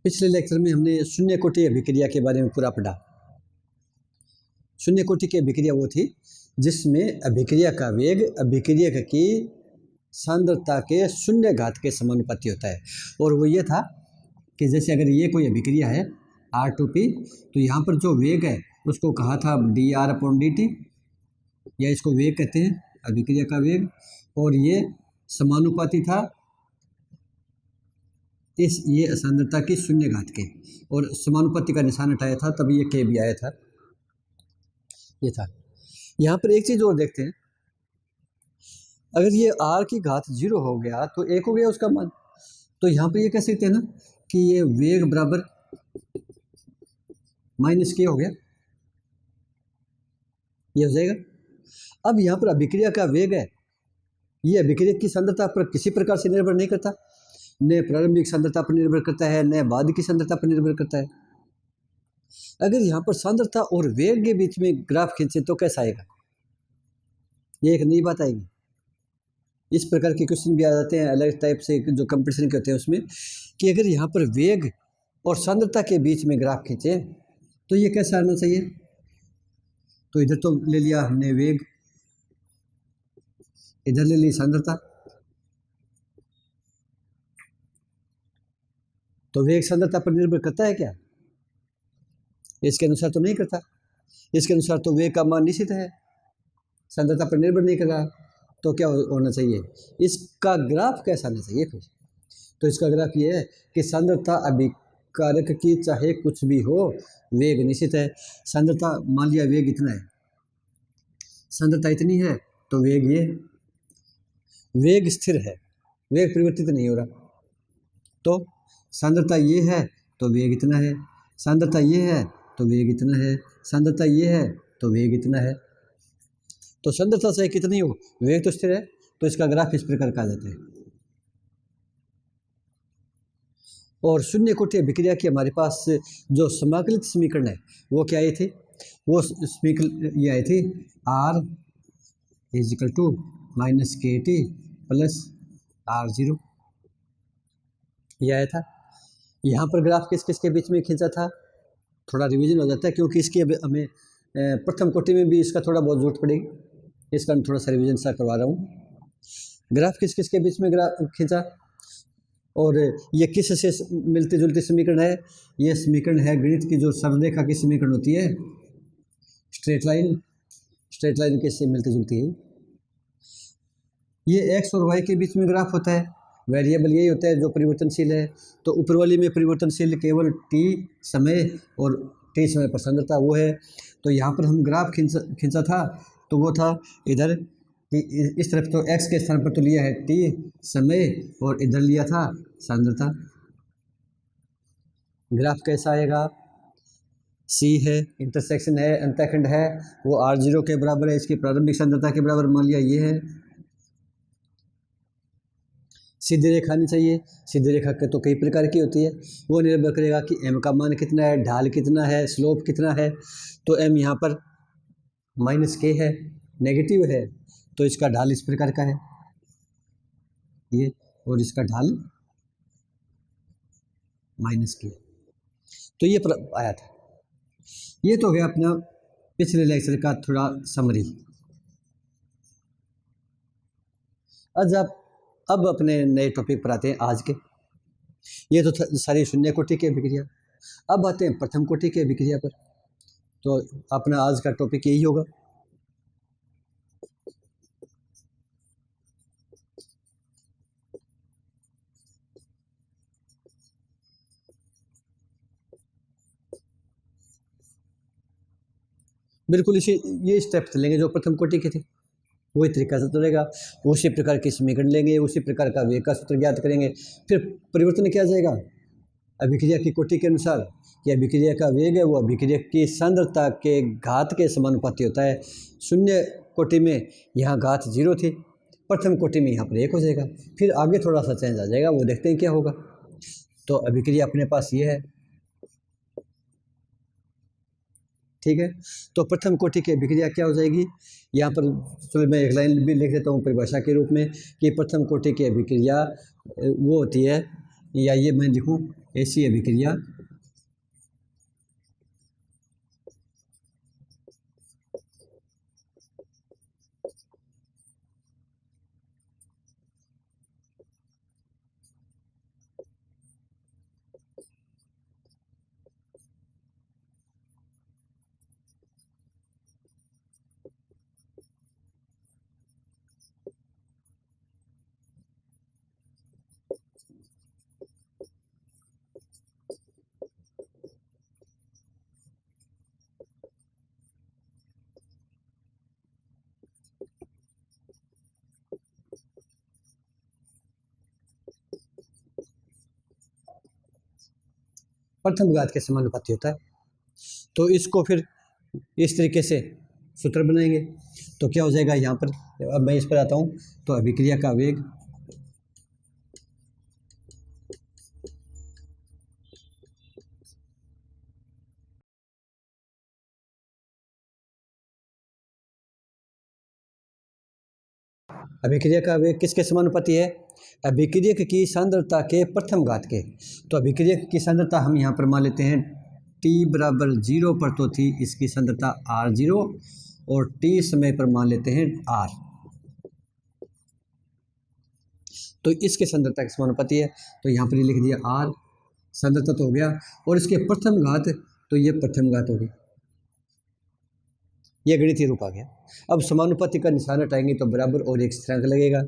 पिछले लेक्चर में हमने शून्य कोटि अभिक्रिया के बारे में पूरा पढ़ा। शून्य कोटि की अभिक्रिया वो थी जिसमें अभिक्रिया का वेग अभिक्रियक की सांद्रता के शून्य घात के समानुपाती होता है। और वो ये था कि जैसे अगर ये कोई अभिक्रिया है R2P, तो यहाँ पर जो वेग है उसको कहा था dR/dt, या इसको वेग कहते हैं, अभिक्रिया का वेग, और ये समानुपाती था इस ये असंद्रता की शून्य घात के, और समानुपाती का निशान हटाया था तभी ये के भी आया था, ये था। यहाँ पर एक चीज़ और देखते हैं, अगर ये r की घात 0 हो गया तो 1 हो गया उसका मान, तो यहाँ पर ये कह सकते हैं ना कि ये वेग बराबर -k हो गया, ये हो जाएगा। अब यहाँ पर अभिक्रिया का वेग है, ये अभिक्रिया की सांद्रता पर किसी प्रकार से निर्भर नहीं करता, न प्रारंभिक सांद्रता पर निर्भर करता है न बाद की सांद्रता पर निर्भर करता है। अगर यहाँ पर सांद्रता और वेग के बीच में ग्राफ खींचे तो कैसा आएगा, ये एक नई बात आएगी। इस प्रकार के क्वेश्चन भी आ जाते हैं अलग टाइप से जो कंपटीशन के होते हैं उसमें, कि अगर यहाँ पर वेग और सांद्रता के बीच में ग्राफ खींचे तो ये कैसा आना चाहिए। तो इधर तो ले लिया हमने वेग, इधर ले ली सांद्रता, तो वेग सांद्रता पर निर्भर करता है क्या? इसके अनुसार तो नहीं करता, इसके अनुसार तो वेग का मान निश्चित है, सांद्रता पर निर्भर नहीं कर रहा। तो क्या होना चाहिए, इसका ग्राफ कैसा आना चाहिए फिर? तो इसका ग्राफ ये है कि सांद्रता अभिकारक की चाहे कुछ भी हो, वेग निश्चित है। सांद्रता मान लिया वेग इतना है, सांद्रता इतनी है तो वेग ये, वेग स्थिर है, वेग परिवर्तित नहीं हो रहा। तो सांद्रता ये है तो वेग इतना है, सांद्रता ये है तो वेग इतना है, सांद्रता ये है तो वेग इतना है। तो सांद्रता चाहे कितनी हो, वेग तो स्थिर है। तो इसका ग्राफ इस प्रकार का आ जाता है। और शून्य कोटि अभिक्रिया की हमारे पास जो समाकलित समीकरण है वो क्या आई थी, वो समीकरण ये आई थी R = -kT + R0, ये आया था। यहाँ पर ग्राफ किस किस के बीच में खींचा था, थोड़ा रिवीजन हो जाता है क्योंकि इसकी हमें प्रथम कोटि में भी इसका थोड़ा बहुत जरूरत पड़ेगी, इसका थोड़ा सा रिवीजन सा करवा रहा हूँ। ग्राफ किस किस के बीच में ग्राफ खींचा, और ये किस से मिलती जुलती समीकरण है, ये समीकरण है गणित की जो सरलरेखा की समीकरण होती है, स्ट्रेट लाइन के से मिलती जुलती है। ये x और y के बीच में ग्राफ होता है, वेरिएबल यही होता है जो परिवर्तनशील है। तो ऊपर वाली में परिवर्तनशील केवल t समय और t समय पर सांद्रता वो है। तो यहाँ पर हम ग्राफ खींचा था तो वो था इधर इस तरफ, तो x के स्थान पर तो लिया है t समय और इधर लिया था सांद्रता। ग्राफ कैसा आएगा, C है, इंटरसेक्शन है, अंतःखंड है, वो R0 के बराबर है, इसकी प्रारंभिक सांद्रता के बराबर मान लिया ये है। सीधी रेखा आनी चाहिए, सीधी रेखा के तो कई प्रकार की होती है, वो निर्भर करेगा कि m का मान कितना है, ढाल कितना है, स्लोप कितना है। तो m यहाँ पर -k है, नेगेटिव है, तो इसका ढाल इस प्रकार का है ये, और इसका ढाल -k, तो ये आया था। ये तो गया अपना पिछले लेक्चर का थोड़ा समरी। अब अपने नए टॉपिक पर आते हैं आज के। ये तो सारी शून्य कोटि की अभिक्रिया, अब आते हैं प्रथम कोटि की अभिक्रिया पर। तो अपना आज का टॉपिक यही होगा। बिल्कुल ये स्टेप चलेंगे जो प्रथम कोटि के थे, वही तरीका से चलेगा। उसी प्रकार के समीकरण लेंगे, उसी प्रकार का वेग का सूत्र ज्ञात करेंगे, फिर परिवर्तन किया जाएगा अभिक्रिया की कोटि के अनुसार कि अभिक्रिया का वेग है वो अभिक्रिया की सांद्रता के घात के समानुपाती होता है। शून्य कोटि में यहाँ घात 0 थी, प्रथम कोटि में यहाँ पर 1 हो जाएगा, फिर आगे थोड़ा सा चेंज आ जाएगा, वो देखते हैं क्या होगा। तो अभिक्रिया अपने पास ये है, ठीक है। तो प्रथम कोटि की अभिक्रिया क्या हो जाएगी, यहाँ पर चलो मैं एक लाइन भी लिख देता हूँ परिभाषा के रूप में कि प्रथम कोटि की अभिक्रिया वो होती है, या ये मैं लिखूँ ऐसी अभिक्रिया प्रथम घात के समानुपाती होता है। तो इसको फिर इस तरीके से सूत्र बनाएंगे तो क्या हो जाएगा यहाँ पर, अब मैं इस पर आता हूँ, तो अभिक्रिया का वेग अभिक्रिया का वेग किसके समानुपाती है, अभिक्रियक की सांद्रता के प्रथम घात के। तो अभिक्रियक की सांद्रता हम यहाँ पर मान लेते हैं t बराबर 0 पर तो थी इसकी सांद्रता r0 और t समय पर मान लेते हैं r, तो इसके सांद्रता के समानुपाती है। तो यहाँ पर ये लिख दिया r, सांद्रता तो हो गया, और इसके प्रथम घात, तो ये प्रथम घात होगी, ये गणितीय रूप आ गया। अब समानुपाती का निशान हटाएंगे तो बराबर और एक स्थिरांक लगेगा,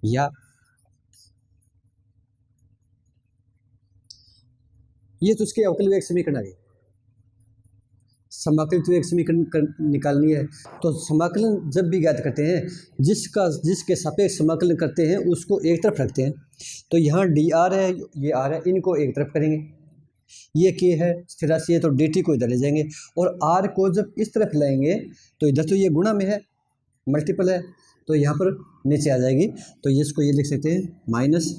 या ये तो उसके अवकल वेग समीकरण आ गए। समाकलित वेग समीकरण निकालनी है तो समाकलन जब भी ज्ञात करते हैं, जिसके सापेक्ष समाकलन करते हैं उसको एक तरफ रखते हैं। तो यहाँ डी आर है, ये आर है, इनको एक तरफ करेंगे, ये के है स्थिर राशि है तो डी टी को इधर ले जाएंगे, और आर को जब इस तरफ लाएंगे तो इधर तो ये गुणा में है, मल्टीपल है, तो यहाँ पर नीचे आ जाएगी। तो ये इसको ये लिख सकते हैं माइनस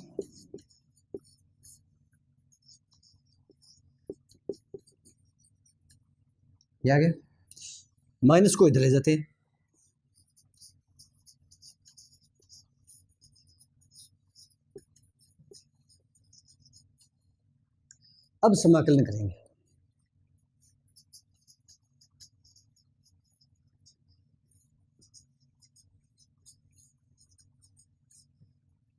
ये आ गया, माइनस को इधर ले जाते हैं, अब समाकलन करेंगे।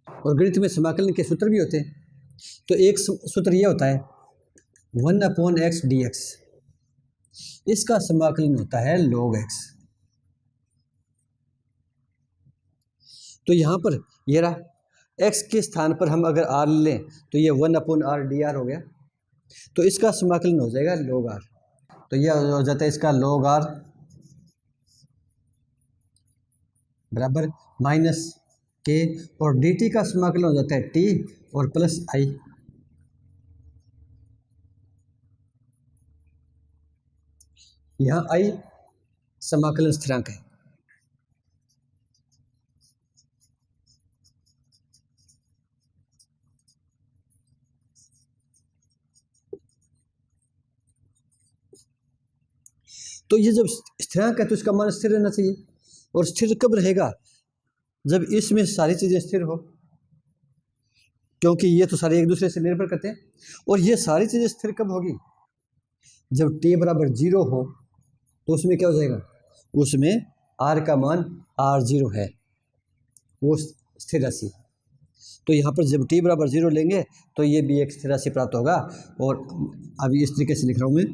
और गणित में समाकलन के सूत्र भी होते हैं। तो एक सूत्र यह होता है 1/x dx, इसका समाकलन होता है log x। तो यहाँ पर ये रहा, x के स्थान पर हम अगर r लें तो ये 1/r dr हो गया, तो इसका समाकलन हो जाएगा log r। तो यह हो जाता है इसका log r बराबर माइनस के, और dt का समाकलन हो जाता है t और प्लस i। यहाँ i समाकलन स्थिरांक है। तो ये जब स्थिरांक है तो इसका मान स्थिर रहना चाहिए, और स्थिर कब रहेगा, जब इसमें सारी चीज़ें स्थिर हो, क्योंकि ये तो सारे एक दूसरे से निर्भर करते हैं। और ये सारी चीज़ें स्थिर कब होगी, जब t बराबर 0 हो, तो उसमें क्या हो जाएगा, उसमें r का मान r0 है, वो स्थिर राशि। तो यहाँ पर जब t बराबर 0 लेंगे तो ये भी एक स्थिर राशि प्राप्त होगा। और अभी इस तरीके से लिख रहा हूँ मैं,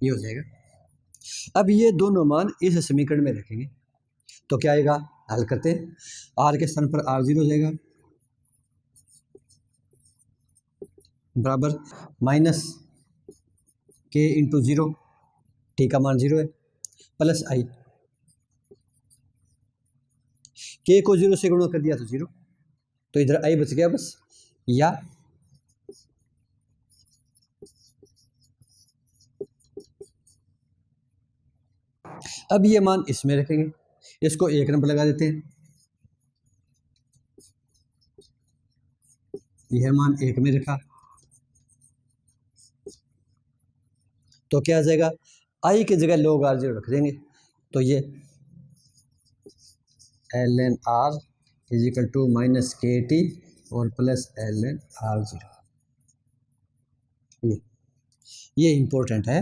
ये हो जाएगा। अब ये दोनों मान इस समीकरण में रखेंगे तो क्या आएगा, हल करते हैं, r के स्थान पर r0 हो जाएगा बराबर माइनस के इंटू 0, टी का मान 0 है, प्लस i, के को 0 से गुणा कर दिया तो 0, तो इधर i बच गया बस, या अब ये मान इसमें रखेंगे, इसको 1 नंबर लगा देते हैं, यह मान 1 में रखा तो क्या आ जाएगा, आई की जगह log r0 रख देंगे तो ये ln r is equal to minus K T और प्लस ln r0। ये इम्पोर्टेंट है,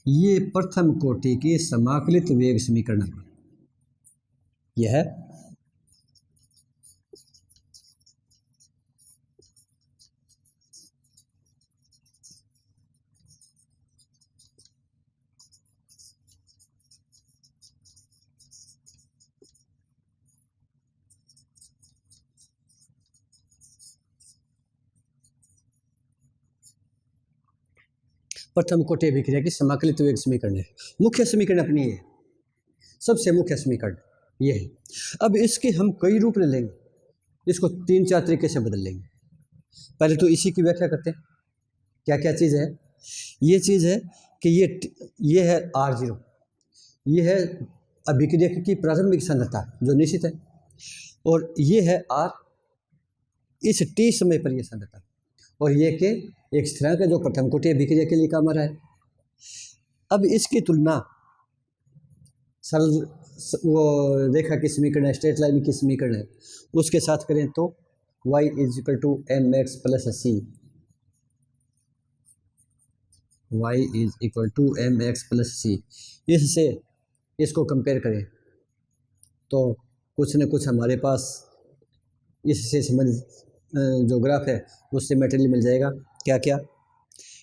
ये प्रथम कोटि की समाकलित वेग समीकरण यह है। प्रथम कोटि अभिक्रिया की समाकलित वेग समीकरण है, मुख्य समीकरण अपनी है, सबसे मुख्य समीकरण ये है। अब इसके हम कई रूप ले लेंगे, इसको 3-4 तरीके से बदल लेंगे। पहले तो इसी की व्याख्या करते हैं, क्या क्या चीज़ है। ये चीज़ है कि ये है r0, ये है अभिक्रिया की प्रारंभिक सांद्रता जो निश्चित है, और ये है r इस t समय पर यह सांद्रता, और ये के एक स्थिरांक है जो प्रथम कोटि अभिक्रिया के लिए काम आ रहा है। अब इसकी तुलना सरल वो रेखा की समीकरण है, स्ट्रेट लाइन की समीकरण है, उसके साथ करें तो y is equal to m x plus c, y is equal to m x plus c, इससे इसको कंपेयर करें तो कुछ न कुछ हमारे पास इससे संबंध जो ग्राफ है उससे मटेरियल मिल जाएगा। क्या क्या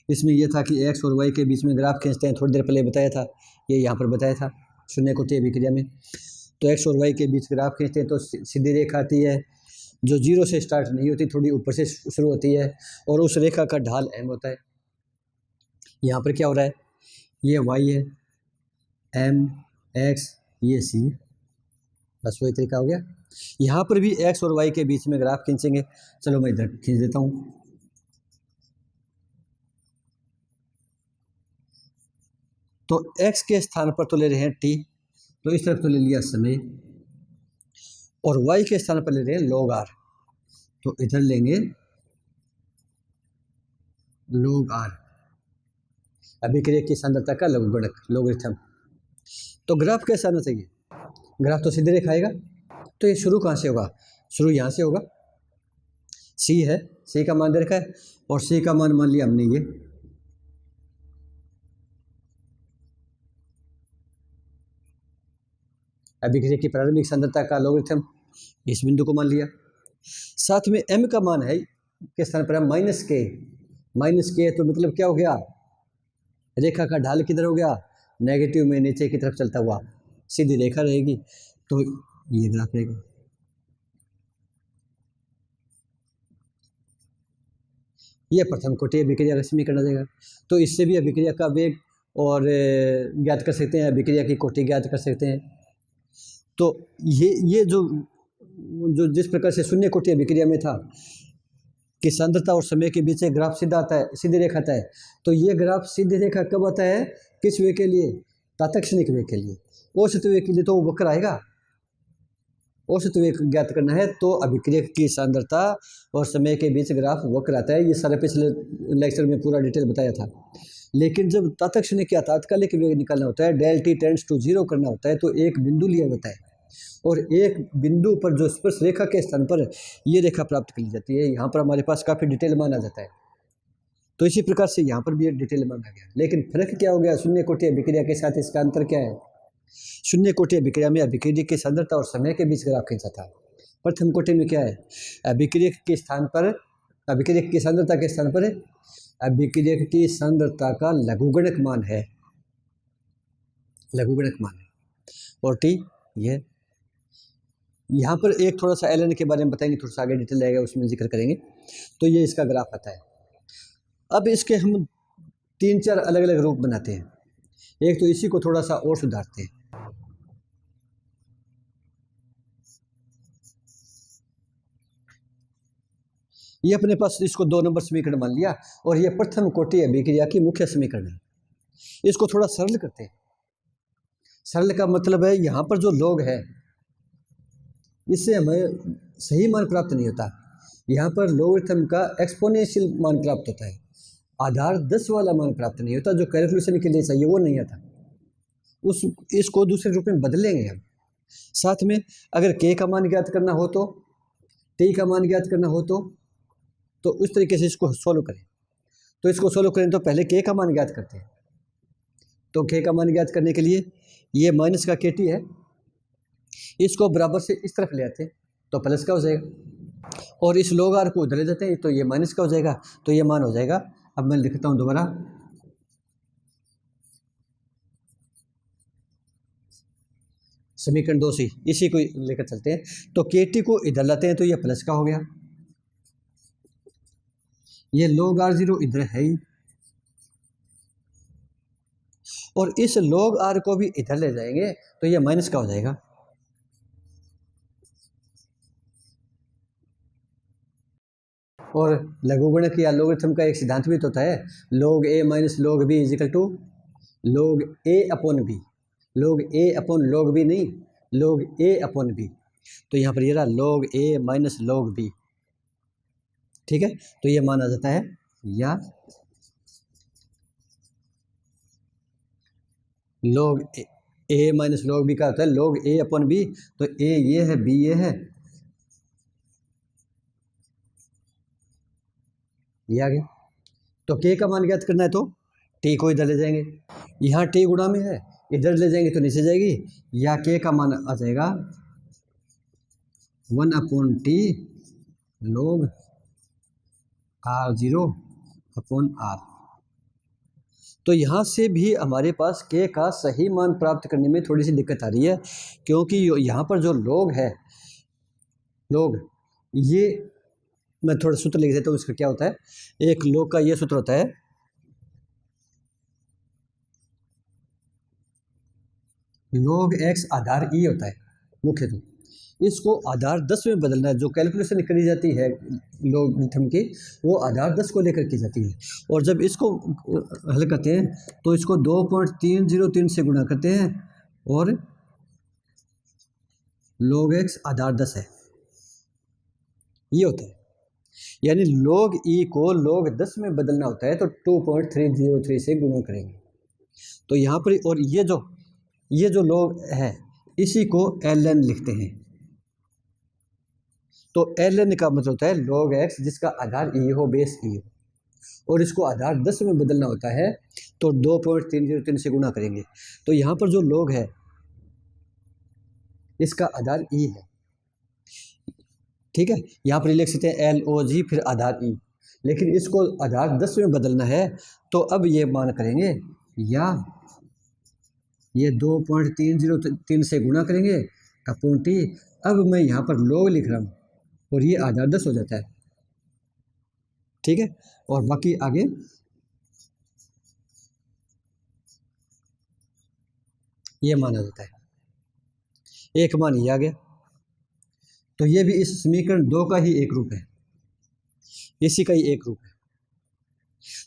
इसमें यह था कि x और y के बीच में ग्राफ खींचते हैं, थोड़ी देर पहले बताया था, ये यहाँ पर बताया था शून्य कोटि अभिक्रिया में। तो x और y के बीच ग्राफ खींचते हैं तो सीधी रेखा आती है जो 0 से स्टार्ट नहीं होती, थोड़ी ऊपर से शुरू होती है, और उस रेखा का ढाल m होता है। यहाँ पर क्या हो रहा है, ये y है, m x ये c, बस वही तरीका हो गया। यहाँ पर भी x और y के बीच में ग्राफ खींचेंगे, चलो मैं इधर खींच देता हूँ। तो x के स्थान पर तो ले रहे हैं t, तो इस तरफ तो ले लिया समय, और y के स्थान पर ले रहे हैं log r, तो इधर लेंगे log r, अभिक्रिया की सांद्रता का लघुगणक लोगरिथम। तो ग्राफ कैसा आना चाहिए, ग्राफ तो सीधे रेखा आएगा, तो ये शुरू कहाँ से होगा, शुरू यहाँ से होगा, c है, c का मान दे रखा है, और c का मान मान लिया हमने ये, अभिक्रिया की प्रारंभिक सांद्रता का लोगरिथम इस बिंदु को मान लिया। साथ में m का मान है के स्थान पर माइनस के, तो मतलब क्या हो गया, रेखा का ढाल किधर हो गया, नेगेटिव में नीचे की तरफ चलता हुआ, सीधी रेखा रहेगी, तो ये ग्राफ रहेगा। यह प्रथम कोटि अभिक्रिया का समीकरण आ जाएगा। तो इससे भी अभिक्रिया का वेग और ज्ञात कर सकते हैं, अभिक्रिया की कोटि ज्ञात कर सकते हैं। तो ये जो जिस प्रकार से शून्य कोटि अभिक्रिया में था कि सांद्रता और समय के बीच एक ग्राफ सीधा आता है, सीधी रेखा आता है, तो ये ग्राफ सीधी रेखा कब आता है, किस वेग के लिए, तात्क्षणिक वेग के लिए। औसत वेग के लिए तो वो वक्र आएगा, औसत वेग ज्ञात करना है तो अभिक्रिया की सांद्रता और समय के बीच ग्राफ वक्र आता है। ये सारे पिछले लेक्चर में पूरा डिटेल बताया था। लेकिन जब तात्क्षणिक या तात्कालिक वेग निकालना होता है, डेल टी टेंड्स टू 0 करना होता है, तो एक बिंदु लिया जाता है, और एक बिंदु पर जो स्पर्श रेखा के स्थान पर ये रेखा प्राप्त कर ली जाती है। यहाँ पर हमारे पास काफ़ी डिटेल मान आ जाता है, तो इसी प्रकार से यहाँ पर भी एक डिटेल मान आ गया। लेकिन फर्क क्या हो गया शून्य कोटि अभिक्रिया के साथ, इसका अंतर क्या है, शून्य कोटि अभिक्रिया में अभिक्रिया की सांद्रता और समय के बीच ग्राफ खींचा था। प्रथम कोटि में क्या है, अभिक्रिया के स्थान पर, अभिक्रिया की सांद्रता के स्थान पर अभिक्रिया की सांद्रता का लघुगणक मान है, लघुगणक मान है, और टी ये। यहाँ पर एक थोड़ा सा एलन के बारे में बताएंगे, थोड़ा सा आगे डिटेल आएगा उसमें जिक्र करेंगे। तो ये इसका ग्राफ आता है। अब इसके हम 3-4 अलग अलग रूप बनाते हैं। एक तो इसी को थोड़ा सा और सुधारते हैं। ये अपने पास इसको 2 नंबर समीकरण मान लिया, और ये प्रथम कोटि अभिक्रिया की मुख्य समीकरण है। इसको थोड़ा सरल करते हैं। सरल का मतलब है यहाँ पर जो log है, इससे हमें सही मान प्राप्त नहीं होता, यहाँ पर लोगरिथम का एक्सपोनेंशियल मान प्राप्त होता है, आधार 10 वाला मान प्राप्त नहीं होता, जो कैलकुलेशन के लिए चाहिए वो नहीं आता। इसको दूसरे रूप में बदलेंगे हम। साथ में अगर के का मान ज्ञात करना हो तो, टी का मान ज्ञात करना हो तो उस तरीके से इसको सोल्व करें। तो इसको सोल्व करें तो पहले के का मान ज्ञात करते हैं। तो के का मान ज्ञात करने के लिए ये माइनस का के टी है, इसको बराबर से इस तरफ ले आते हैं तो प्लस का हो जाएगा, और इस log r को उधर ले जाते हैं तो ये माइनस का हो जाएगा, तो ये मान हो जाएगा। अब मैं लिखता हूँ दोबारा, समीकरण 2 से इसी को लेकर चलते हैं। तो के टी को इधर लाते हैं तो ये प्लस का हो गया, ये log r0 इधर है ही, और इस log r को भी इधर ले जाएंगे तो ये माइनस का हो जाएगा। और लघुगणक या लोगरिथम का एक सिद्धांत भी तो होता है, log a minus log b is equal to log a upon b, log a upon log b नहीं, log a अपॉन b। तो यहाँ पर ये रहा log a minus log b, ठीक है। तो ये माना जाता है, या log a minus log b का होता है log a अपॉन b, तो a ये है b ये है, ये आ गया। तो k का मान ज्ञात करना है तो t को इधर ले जाएंगे, यहाँ t गुणा में है, इधर ले जाएंगे तो नीचे जाएगी, या k का मान आ जाएगा 1 upon T log r0 upon r। तो यहाँ से भी हमारे पास k का सही मान प्राप्त करने में थोड़ी सी दिक्कत आ रही है, क्योंकि यहाँ पर जो log है, log ये मैं थोड़ा सूत्र लिख देता हूँ, इसका क्या होता है। एक log का ये सूत्र होता है, log x आधार e होता है मुख्य, तो इसको आधार 10 में बदलना है। जो कैलकुलेशन करी जाती है लोगरिथम की, वो आधार 10 को लेकर की जाती है, और जब इसको हल करते हैं तो इसको 2.303 से गुणा करते हैं, और log x आधार 10 है, ये होता है। यानी log e को log 10 में बदलना होता है तो 2.303 से गुणा करेंगे। तो यहाँ पर, और ये जो log है इसी को ln लिखते हैं। तो ln का मतलब होता है log x जिसका आधार e हो, बेस e हो, और इसको आधार 10 में बदलना होता है तो 2.303 से गुणा करेंगे। तो यहाँ पर जो log है इसका आधार e है, ठीक है। यहाँ पर लिख सकते हैं log फिर आधार e, लेकिन इसको आधार 10 में बदलना है तो अब ये मान करेंगे, या ये 2.303 से गुणा करेंगे अपॉन टी। अब मैं यहाँ पर log लिख रहा हूँ और ये आधार 10 हो जाता है, ठीक है। और बाकी आगे ये माना जाता है, एक मान ये आ गया। तो ये भी इस समीकरण 2 का ही एक रूप है, इसी का ही एक रूप है।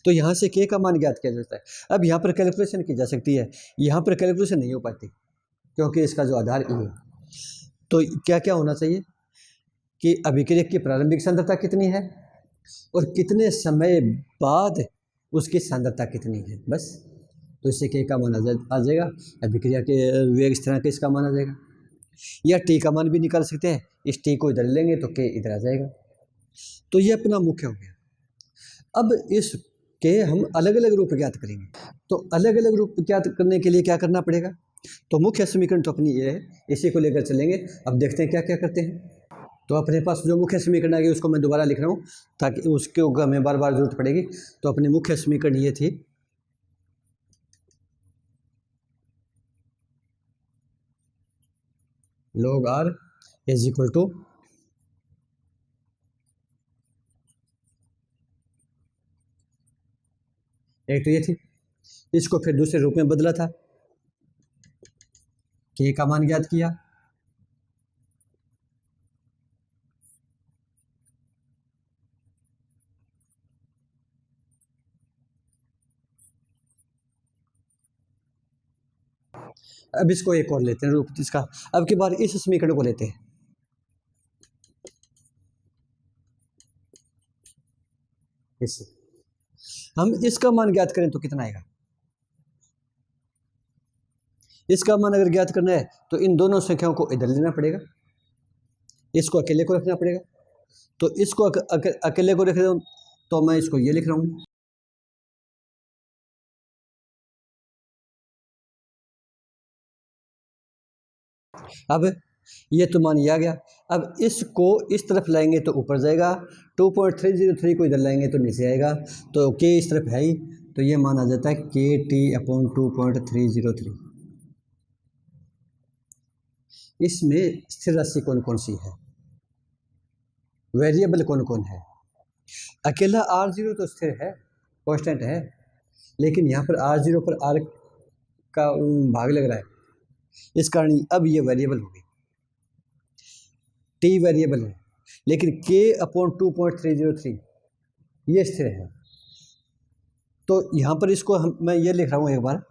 तो यहाँ से k का मान ज्ञात किया जाता है। अब यहाँ पर कैलकुलेशन की जा सकती है, यहाँ पर कैलकुलेशन नहीं हो पाती क्योंकि इसका जो आधार e है। तो क्या क्या होना चाहिए कि अभिक्रियक की प्रारंभिक सांद्रता कितनी है और कितने समय बाद उसकी सांद्रता कितनी है, बस। तो इससे k का मान आ जाएगा, अभिक्रिया के वेग स्थिरांक इसका मान आ जाएगा, या t का मान भी निकाल सकते हैं, इस t को इधर लेंगे तो k इधर आ जाएगा। तो ये अपना मुख्य हो गया। अब इस के हम अलग अलग रूप ज्ञात करेंगे। तो अलग अलग रूप ज्ञात करने के लिए क्या करना पड़ेगा, तो मुख्य समीकरण तो अपनी ये है, इसी को लेकर चलेंगे। अब देखते हैं क्या क्या करते हैं। तो अपने पास जो मुख्य समीकरण आ गई उसको मैं दोबारा लिख रहा हूँ ताकि उसके हमें बार बार जरूरत पड़ेगी। तो अपनी मुख्य समीकरण ये थी, log r is equal to एक तो ये थी, इसको फिर दूसरे रूप में बदला था, k का मान ज्ञात किया, अब इसको एक और लेते हैं रूप इसका। अब की बार इस समीकरण को लेते हैं, इससे हम इसका मान ज्ञात करें तो कितना आएगा? इसका मान अगर ज्ञात करना है तो इन दोनों संख्याओं को इधर लेना पड़ेगा, इसको अकेले को रखना पड़ेगा। तो इसको अकेले को रख रहा हूं तो मैं इसको ये लिख रहा हूं। अब ये तो मान ये आ गया। अब इसको इस तरफ लाएंगे तो ऊपर जाएगा, 2.303 को इधर लाएंगे तो नीचे आएगा। तो के इस तरफ है ही, तो ये मान आ जाता है KT/2.303। इसमें स्थिर राशि कौन कौन सी है, वेरिएबल कौन कौन है? अकेला R0 तो स्थिर है, कांस्टेंट है, लेकिन यहाँ पर R0 पर R का भाग लग रहा है, इस कारण अब ये वेरिएबल होगी। T वेरिएबल है, लेकिन K/2.303 ये स्थिर है। तो यहाँ पर इसको मैं ये लिख रहा हूँ एक बार,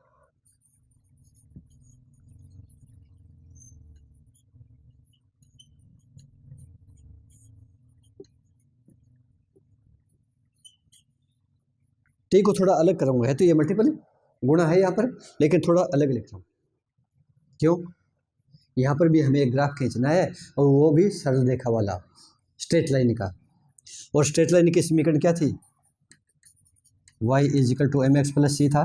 T को थोड़ा अलग करूँगा, है तो ये मल्टीपल गुणा है यहाँ पर, लेकिन थोड़ा अलग लिख रहा हूँ। क्यों? यहाँ पर भी हमें एक ग्राफ खींचना है, और वो भी सरल रेखा वाला, स्ट्रेट लाइन का। और स्ट्रेट लाइन की समीकरण क्या थी? y = mx + c था।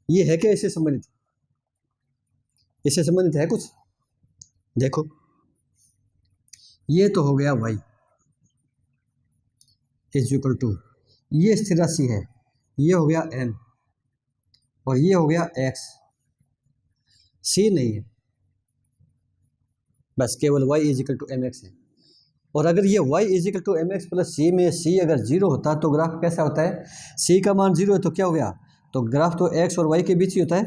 ये है क्या इससे संबंधित? इससे संबंधित है कुछ? देखो, ये तो हो गया y = ये स्थिर राशि है, ये हो गया m, और ये हो गया x। c नहीं है, बस केवल y = mx है। और अगर ये y = mx + c में c अगर 0 होता तो ग्राफ कैसा होता है? c का मान 0 है तो क्या हो गया? तो ग्राफ तो x और y के बीच ही होता है,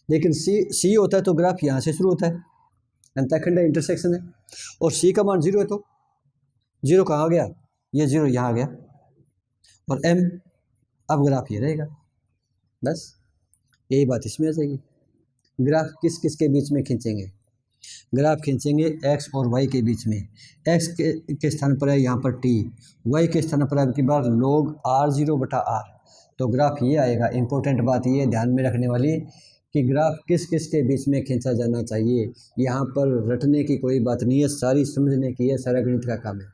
लेकिन c होता है तो ग्राफ यहाँ से शुरू होता है, अंतःखंड इंटरसेक्शन है। और c का मान 0 है तो 0 कहाँ आ गया? ये 0 यहाँ आ गया, और m, अब ग्राफ ये रहेगा। बस यही बात इसमें आ जाएगी। ग्राफ किस किस के बीच में खींचेंगे? ग्राफ खींचेंगे x और y के बीच में। x के स्थान पर है यहाँ पर t, y के स्थान पर अब की बार log R0/R। तो ग्राफ ये आएगा। इंपॉर्टेंट बात ये ध्यान में रखने वाली कि ग्राफ किस किस के बीच में खींचा जाना चाहिए। यहाँ पर रटने की कोई बात नहीं है, सारी समझने की है, सारा गणित का काम है।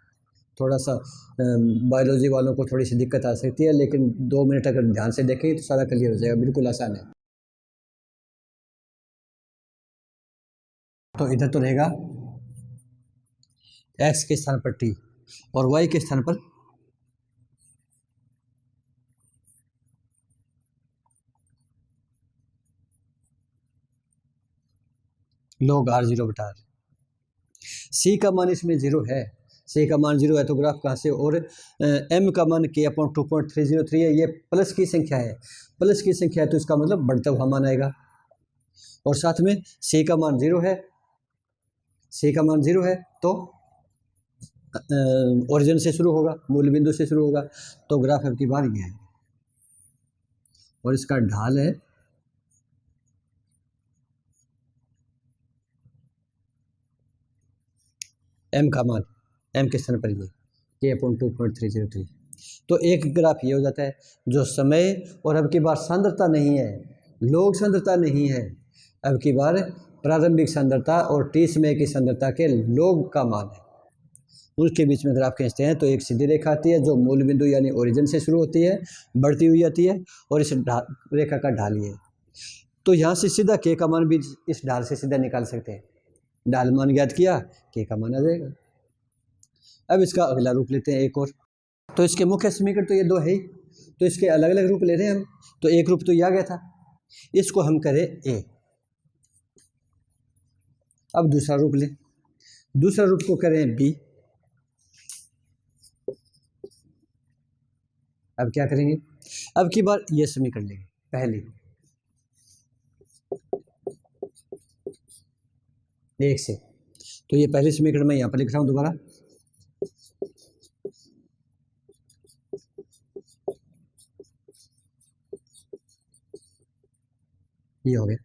थोड़ा सा बायोलॉजी वालों को थोड़ी सी दिक्कत आ सकती है, लेकिन 2 मिनट अगर ध्यान से देखें तो सारा क्लियर हो जाएगा, बिल्कुल आसान है। तो इधर तो रहेगा x के स्थान पर t और y के स्थान पर log R0/R। c का मान इसमें 0 है, c का मान 0 है तो ग्राफ कहाँ से? और m का मान K/2.303 है, ये प्लस की संख्या है, प्लस की संख्या है तो इसका मतलब बढ़ता हुआ मान आएगा। और साथ में c का मान 0 है, c का मान 0 है तो ओरिजिन से शुरू होगा, मूल बिंदु से शुरू होगा। तो ग्राफ अब की बार ये है, और इसका ढाल है m का मान, m के स्थान पर ये K/2.303। तो एक ग्राफ ये हो जाता है जो समय और अब की बार सांद्रता नहीं है, लोग सांद्रता नहीं है, अब की बार प्रारंभिक सांद्रता और t समय की सांद्रता के लोग का मान है, उसके बीच में ग्राफ खींचते हैं। तो एक सीधी रेखा आती है जो मूल बिंदु यानी ओरिजिन से शुरू होती है, बढ़ती हुई आती है, और इस रेखा का ढाल ये है। तो यहाँ से सीधा k का मान भी इस ढाल से सीधा निकाल सकते हैं। ढाल मान ज्ञात किया, k का मान आ जाएगा। अब इसका अगला रूप लेते हैं एक और। तो इसके मुख्य समीकरण तो ये 2 है ही, तो इसके अलग अलग रूप ले रहे हैं हम। तो एक रूप तो ये आ गया था, इसको हम करें a। अब दूसरा रूप ले, दूसरा रूप को करें b। अब क्या करेंगे? अब की बार ये समीकरण लेंगे पहले, एक से। तो ये पहले समीकरण मैं यहाँ पर लिख रहा हूँ दोबारा, ये हो गया।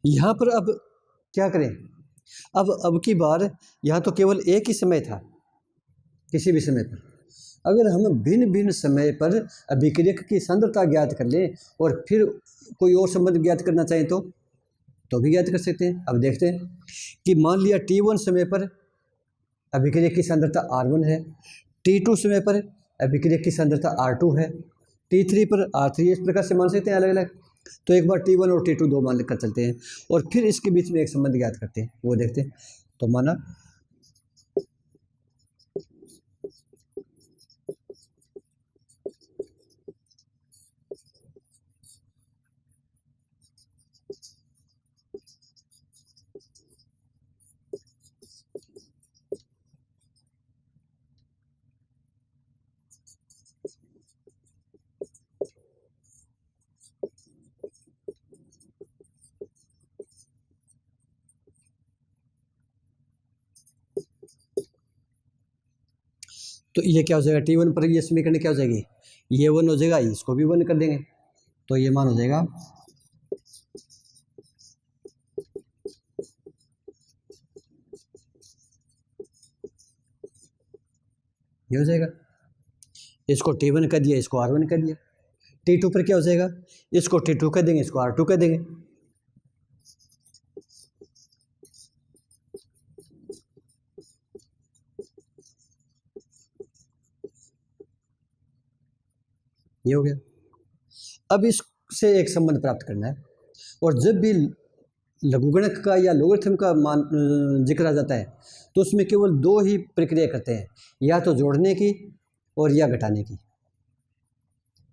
यहाँ पर अब क्या करें? अब की बार यहाँ तो केवल एक ही समय था, किसी भी समय पर। अगर हम भिन्न भिन्न समय पर अभिक्रियक की सांद्रता ज्ञात कर लें और फिर कोई और संबंध ज्ञात करना चाहें तो भी ज्ञात कर सकते हैं। अब देखते हैं कि मान लिया T1 समय पर अभिक्रियक की सांद्रता R1 है, T2 समय पर अभिक्रियक की सांद्रता R2 है, T3 पर R3, इस प्रकार से मान सकते हैं अलग अलग। तो एक बार T1 और T2 दो मान कर चलते हैं और फिर इसके बीच में एक संबंध ज्ञात करते हैं, वो देखते हैं। तो माना तो ये क्या हो जाएगा, T1 पर ये समीकरण क्या हो जाएगी, ये 1 हो जाएगा, इसको भी 1 कर देंगे तो ये मान हो जाएगा ये हो जाएगा। इसको T1 कर दिया, इसको R1 कर दिया। T2 पर क्या हो जाएगा, इसको T2 कर देंगे, इसको R2 कर देंगे। ये हो गया। अब इससे एक संबंध प्राप्त करना है, और जब भी लघुगणक का या लोगरिथम का मान जिक्र आ जाता है तो उसमें केवल दो ही प्रक्रिया करते हैं, या तो जोड़ने की और या घटाने की।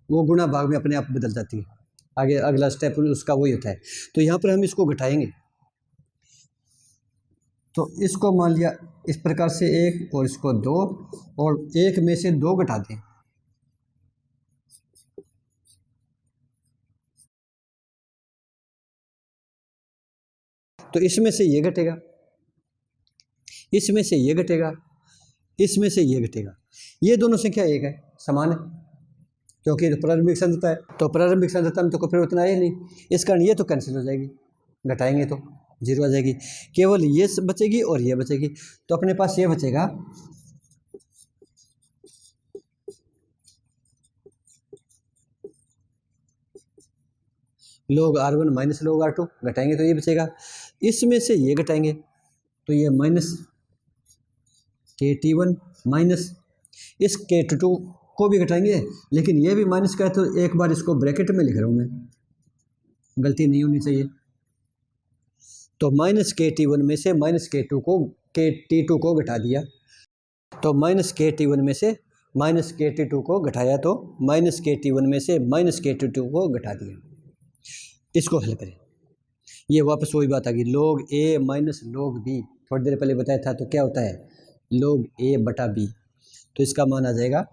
वो गुणा भाग में अपने आप बदल जाती है, आगे अगला स्टेप उसका वही होता है। तो यहाँ पर हम इसको घटाएंगे, तो इसको मान लिया इस प्रकार से 1 और इसको 2, और 1 में से 2 घटा दें तो इसमें से ये घटेगा, इसमें से ये घटेगा, इसमें से ये घटेगा। ये दोनों संख्या एक है, समान है, क्योंकि तो प्रारंभिक सांद्रता है, तो प्रारंभिक सांद्रता में तो कोई परिवर्तन आया नहीं, इस कारण ये तो कैंसिल हो जाएगी, घटाएंगे तो 0 आ जाएगी, केवल ये बचेगी और ये बचेगी। तो अपने पास ये बचेगा log R1 minus log R2, घटाएंगे तो ये बचेगा, इसमें से ये घटाएंगे तो ये माइनस KT1 माइनस इस KT2 को भी घटाएंगे, लेकिन ये भी माइनस का है तो एक बार इसको ब्रैकेट में लिख रहा हूँ मैं, गलती नहीं होनी चाहिए। तो माइनस KT1 में से माइनस KT2 को घटा दिया, तो माइनस KT1 में से माइनस KT2 को घटाया, तो माइनस KT1 में से माइनस KT2 को घटा दिया। इसको हल करें, ये वापस वही बात आ गई, log A minus log B, थोड़ी देर पहले बताया था, तो क्या होता है log A बटा B, तो इसका मान आ जाएगा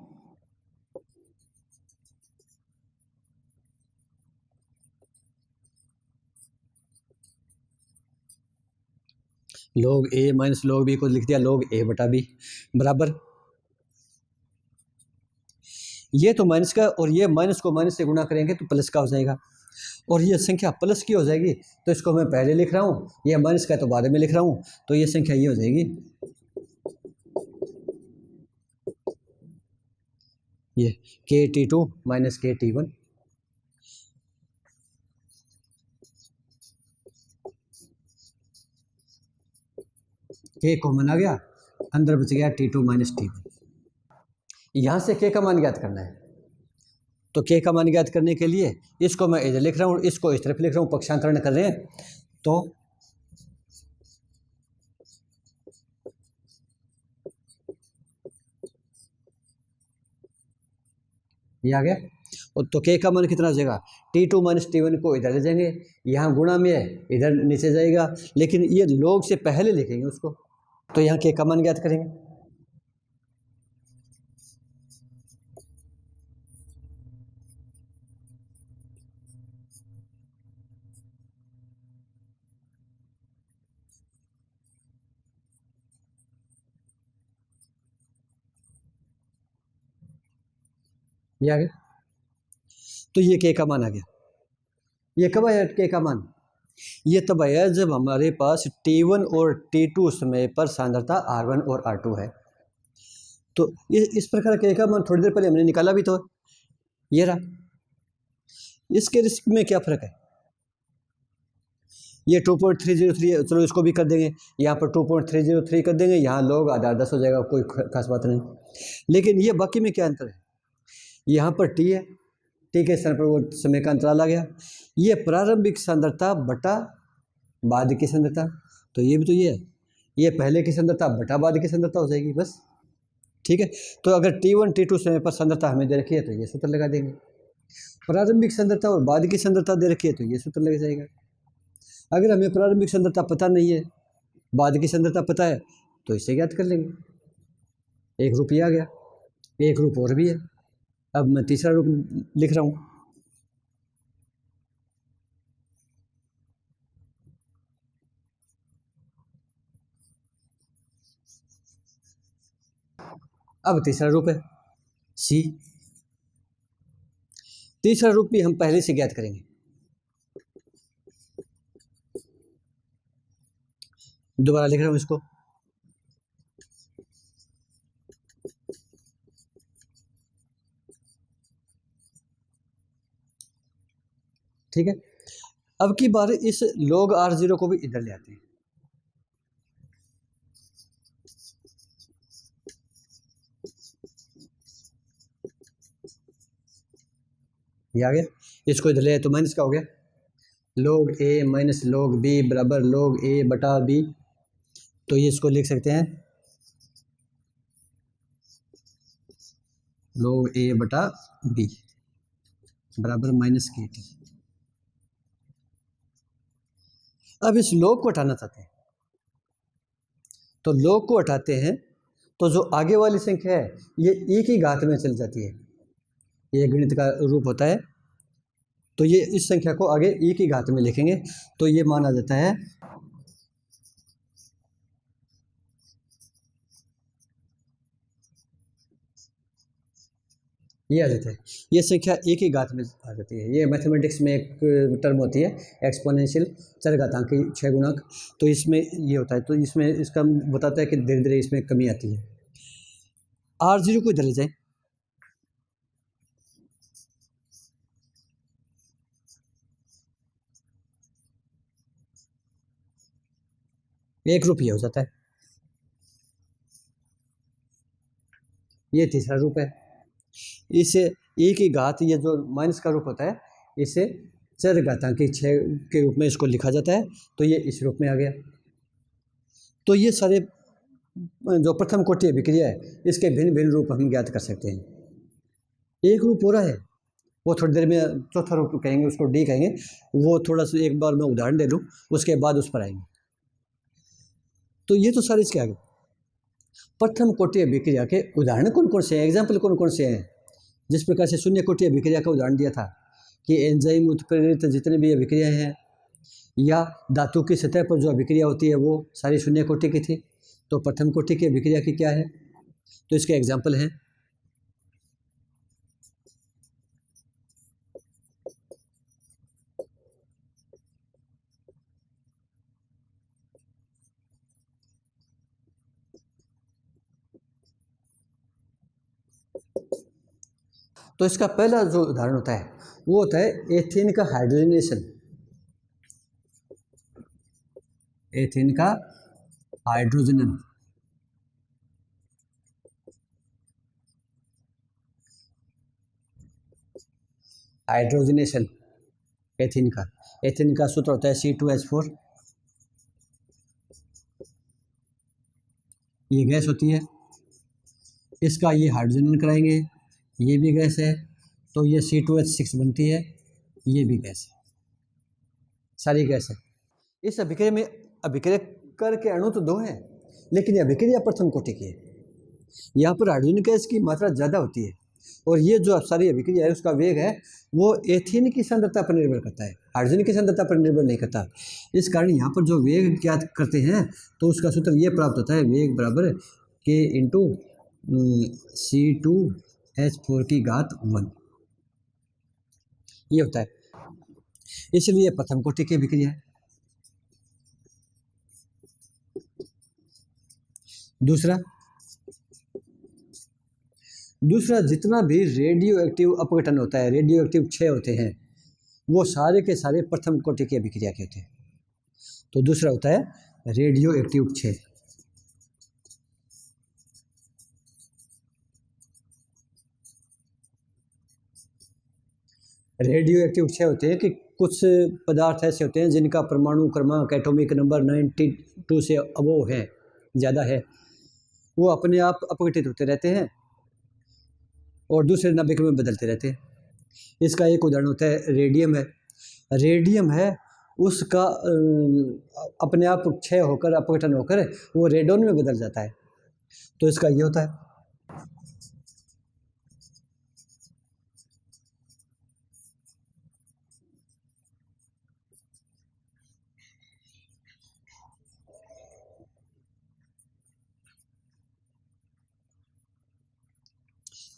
log A minus log B को लिख दिया log A बटा B बराबर, ये तो माइनस का, और ये माइनस को माइनस से गुणा करेंगे तो प्लस का हो जाएगा, और ये संख्या प्लस की हो जाएगी, तो इसको मैं पहले लिख रहा हूँ, ये माइनस का तो बाद में लिख रहा हूँ, तो ये संख्या ये हो जाएगी, ये KT2 minus KT1। K common आ गया, अंदर बच गया T2 माइनस T1। यहाँ से K का मान ज्ञात करना है, तो K का मान ज्ञात करने के लिए इसको मैं इधर लिख रहा हूँ, इसको इस तरफ लिख रहा हूँ, पक्षांतरण कर रहे हैं, तो ये आ गया। और तो K का मान कितना हो जाएगा, T2 माइनस T1 को इधर ले जाएंगे, यहाँ गुणा में है, इधर नीचे जाएगा, लेकिन ये log से पहले लिखेंगे उसको, तो यहाँ K का मान ज्ञात करेंगे, ये आ गया। तो ये K का मान आ गया। ये कब आया K का मान, ये तब आया जब हमारे पास T1 और T2 समय पर सांद्रता R1 और R2 है। तो इस प्रकार के का मान थोड़ी देर पहले हमने निकाला भी, तो ये रहा। इसके रिस्क में क्या फ़र्क है, ये 2.303 है, चलो इसको भी कर देंगे, यहाँ पर 2.303 कर देंगे, यहाँ लोग आधार 10 हो जाएगा, कोई खास बात नहीं। लेकिन ये बाकी में क्या अंतर है, यहाँ पर टी है, टी के स्थान पर वो समय का अंतराल आ गया, ये प्रारंभिक सांद्रता बटा बाद की सांद्रता, तो ये भी तो ये पहले की सांद्रता बटा बाद की सांद्रता हो जाएगी बस। ठीक है, तो अगर T1 T2 समय पर सांद्रता हमें दे रखी है तो ये सूत्र लगा देंगे, प्रारंभिक सांद्रता और बाद की सांद्रता दे रखी है तो ये सूत्र लग जाएगा। अगर हमें प्रारंभिक सांद्रता पता नहीं है, बाद की सांद्रता पता है, तो इसे ज्ञात कर लेंगे। एक रूप ये आ गया, एक रूप और भी है, अब मैं तीसरा रूप लिख रहा हूँ। अब तीसरा रूप है सी, तीसरा रूप भी हम पहले से ज्ञात करेंगे। दोबारा लिख रहा हूं इसको, ठीक है। अब की बार इस log R0 को भी इधर ले आते हैं, ये आ गया, इसको इधर ले आए तो माइनस का हो गया, log A minus log B बराबर log A बटा B, तो ये इसको लिख सकते हैं log A बटा B बराबर माइनस KT। अब इस log को हटाना चाहते हैं, तो log को हटाते हैं तो जो आगे वाली संख्या है ये e की घात में चल जाती है, ये गणित का रूप होता है, तो ये इस संख्या को आगे e की घात में लिखेंगे, तो ये माना जाता है ये आ जाता है, ये संख्या e की घात में आ जाती है। ये मैथमेटिक्स में एक टर्म होती है एक्सपोनेंशियल, चरघातांकी क्षय गुणक, तो इसमें ये होता है, तो इसमें इसका बताता है कि धीरे धीरे इसमें कमी आती है। R0 को इधर ले जाए, एक रूप ये हो जाता है, ये तीसरा रूप है। इसे e की घात, ये जो माइनस का रूप होता है, इसे चरघातांकी क्षय के रूप में इसको लिखा जाता है, तो ये इस रूप में आ गया। तो ये सारे जो प्रथम कोटि अभिक्रिया है इसके भिन्न भिन्न रूप हम ज्ञात कर सकते हैं। एक रूप हो रहा है, वो थोड़ी देर में चौथा रूप कहेंगे, उसको डी कहेंगे, वो थोड़ा सा एक बार मैं उदाहरण दे दूँ, उसके बाद उस पर आएंगे। तो ये तो सारे इसके आगे प्रथम कोटि अभिक्रिया के उदाहरण कौन कौन से हैं, एग्जाम्पल कौन कौन से हैं। जिस प्रकार से शून्य कोटि अभिक्रिया का उदाहरण दिया था कि एंजाइम उत्प्रेरित जितने भी अभिक्रियाएं हैं या धातु की सतह पर जो अभिक्रिया होती है वो सारी शून्य कोटि की थी, तो प्रथम कोटि की अभिक्रिया की क्या है, तो इसके एग्जाम्पल हैं तो इसका पहला जो उदाहरण होता है वो होता है एथेन का हाइड्रोजनेशन, एथेन का हाइड्रोजनन। हाइड्रोजनेशन एथेन का सूत्र होता है C2H4, ये गैस होती है, इसका ये हाइड्रोजन कराएंगे, ये भी गैस है, तो ये C2H6 बनती है, ये भी गैस है, सारी गैस है। इस अभिक्रिया में अभिक्रियकर के अणु तो दो हैं, लेकिन ये अभिक्रिया प्रथम कोटि की है, यहाँ पर हाइड्रोजन गैस की मात्रा ज़्यादा होती है, और ये जो सारी अभिक्रिया है उसका वेग है वो एथेन की सांद्रता पर निर्भर करता है, हाइड्रोजन की सांद्रता पर निर्भर नहीं करता। इस कारण यहाँ पर जो वेग ज्ञात करते हैं तो उसका सूत्र ये प्राप्त होता है, वेग बराबर K इंटू C2H4 की घात 1, ये होता है, इसलिए प्रथम कोटि की अभिक्रिया है। दूसरा दूसरा, जितना भी रेडियो एक्टिव अपघटन होता है, रेडियो एक्टिव क्षय होते हैं, वो सारे के सारे प्रथम कोटि की अभिक्रिया के होते हैं। तो दूसरा होता है रेडियो एक्टिव क्षय। रेडियो एक्टिव क्षय होते हैं कि कुछ पदार्थ ऐसे होते हैं जिनका परमाणु क्रमांक एटॉमिक नंबर 92 से अबोव है, ज़्यादा है, वो अपने आप अपघटित होते रहते हैं और दूसरे नाभिक में बदलते रहते हैं। इसका एक उदाहरण होता है रेडियम है। रेडियम है, उसका अपने आप क्षय होकर, अपघटन होकर वो रेडोन में बदल जाता है। तो इसका ये होता है।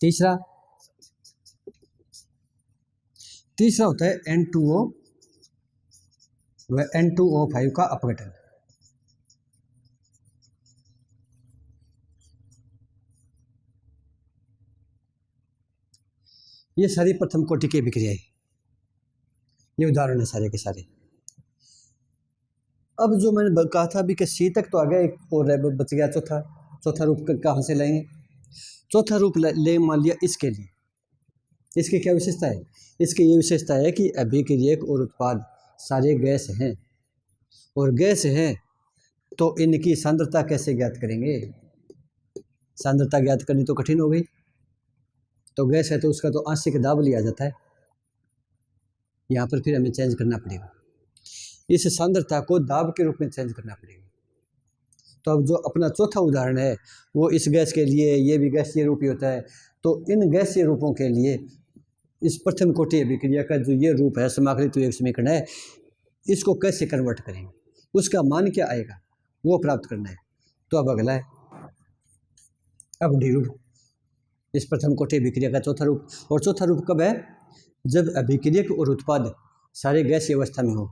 तीसरा होता है N2O व N2O5 का अपघटन। ये सारी प्रथम कोटि की अभिक्रिया है, ये उदाहरण है सारे के सारे। अब जो मैंने कहा था अभी कि C तक तो आ गया, एक और बच गया चौथा रूप कहाँ से लेंगे? चौथा रूप ले मान लिया इसके लिए। इसकी क्या विशेषता है? इसकी ये विशेषता है कि अभिक्रियक और उत्पाद सारे गैस हैं, और गैस हैं तो इनकी सांद्रता कैसे ज्ञात करेंगे? सांद्रता ज्ञात करनी तो कठिन हो गई। तो गैस है तो उसका तो आंशिक दाब लिया जाता है, यहाँ पर फिर हमें चेंज करना पड़ेगा, इस सांद्रता को दाब के रूप में चेंज करना पड़ेगा। तो अब जो अपना चौथा उदाहरण है वो इस गैस के लिए, ये भी गैसीय रूप ही होता है। तो इन गैसीय रूपों के लिए इस प्रथम कोटि अभिक्रिया का जो ये रूप है, समाकलित एक समीकरण है, इसको कैसे कन्वर्ट करेंगे, उसका मान क्या आएगा वो प्राप्त करना है। तो अब अगला है अब डी रूप, इस प्रथम कोटि अभिक्रिया का चौथा रूप। और चौथा रूप कब है? जब अभिक्रियक और उत्पाद सारे गैसीय अवस्था में हो।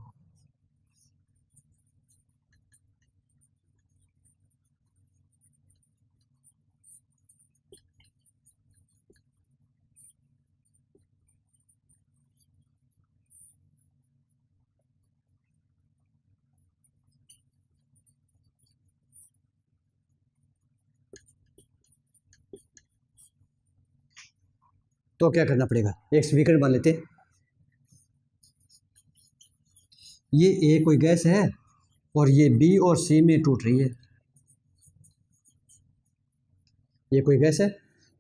तो क्या करना पड़ेगा? एक समीकरण मान लेते हैं, ये ए कोई गैस है और ये बी और सी में टूट रही है। ये कोई गैस है